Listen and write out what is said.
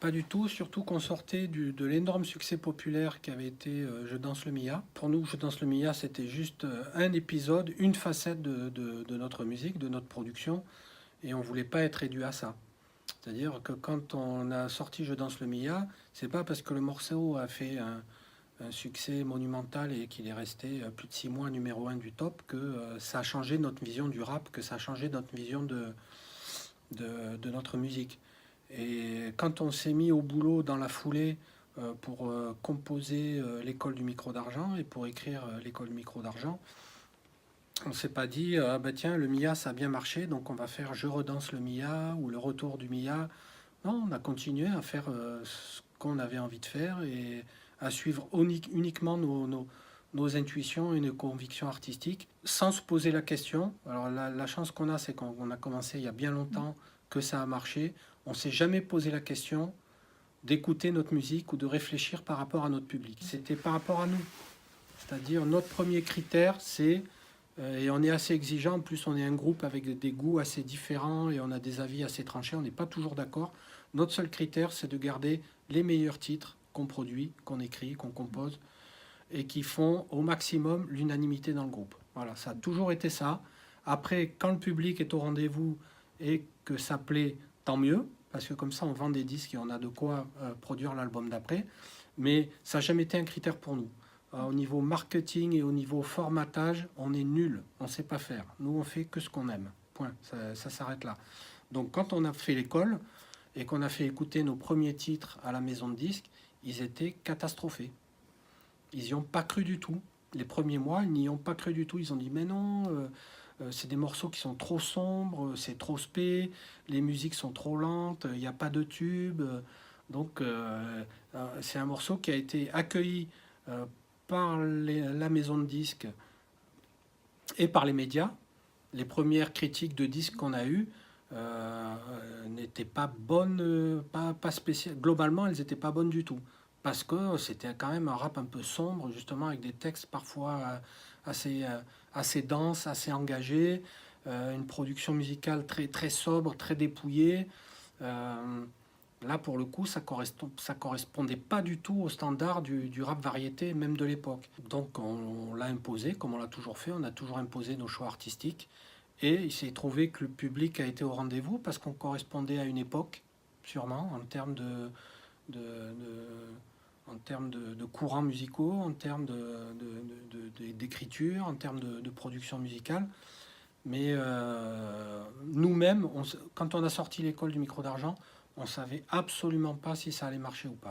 Pas du tout, surtout qu'on sortait de l'énorme succès populaire qui avait été Je danse le Mia. Pour nous, Je danse le Mia, c'était juste un épisode, une facette de notre musique, de notre production, et on voulait pas être réduit à ça. C'est-à-dire que quand on a sorti Je danse le Mia, c'est pas parce que le morceau a fait un succès monumental et qu'il est resté plus de 6 mois numéro un du top que ça a changé notre vision du rap, que ça a changé notre vision de notre musique. Et quand on s'est mis au boulot dans la foulée pour composer l'école du micro d'argent et pour écrire l'école du micro d'argent, on s'est pas dit ah bah tiens le Mia ça a bien marché donc on va faire Je redanse le Mia ou le retour du Mia. Non, on a continué à faire ce qu'on avait envie de faire et à suivre uniquement nos intuitions et nos convictions artistiques sans se poser la question. Alors la chance qu'on a, c'est qu'on a commencé il y a bien longtemps, que ça a marché. On s'est jamais posé la question d'écouter notre musique ou de réfléchir par rapport à notre public. C'était par rapport à nous. C'est-à-dire notre premier critère, c'est et on est assez exigeant, en plus on est un groupe avec des goûts assez différents et on a des avis assez tranchés, on n'est pas toujours d'accord. Notre seul critère, c'est de garder les meilleurs titres qu'on produit, qu'on écrit, qu'on compose et qui font au maximum l'unanimité dans le groupe. Voilà, ça a toujours été ça. Après, quand le public est au rendez-vous et que ça plaît, tant mieux, parce que comme ça on vend des disques et on a de quoi produire l'album d'après. Mais ça n'a jamais été un critère pour nous. Au niveau marketing et au niveau formatage, on est nul, on ne sait pas faire. Nous, on fait que ce qu'on aime. Point, ça s'arrête là. Donc quand on a fait l'école et qu'on a fait écouter nos premiers titres à la maison de disques, ils étaient catastrophés. Ils n'y ont pas cru du tout. Les premiers mois, ils n'y ont pas cru du tout. Ils ont dit mais non, c'est des morceaux qui sont trop sombres, c'est trop spé, les musiques sont trop lentes, il n'y a pas de tube. Donc c'est un morceau qui a été accueilli par la maison de disques et par les médias. Les premières critiques de disques qu'on a eues n'étaient pas bonnes, pas spéciales. Globalement, elles n'étaient pas bonnes du tout. Parce que c'était quand même un rap un peu sombre, justement, avec des textes parfois assez, assez denses, assez engagés, une production musicale très, très sobre, très dépouillée. Euh, Là, pour le coup, ça correspondait pas du tout au standard du rap variété, même de l'époque. Donc, on l'a imposé, comme on l'a toujours fait. On a toujours imposé nos choix artistiques. Et il s'est trouvé que le public a été au rendez-vous parce qu'on correspondait à une époque, sûrement, en termes de, en termes de courants musicaux, en termes d'écriture, en termes de production musicale. Mais nous-mêmes, quand on a sorti l'école du micro d'argent, on savait absolument pas si ça allait marcher ou pas.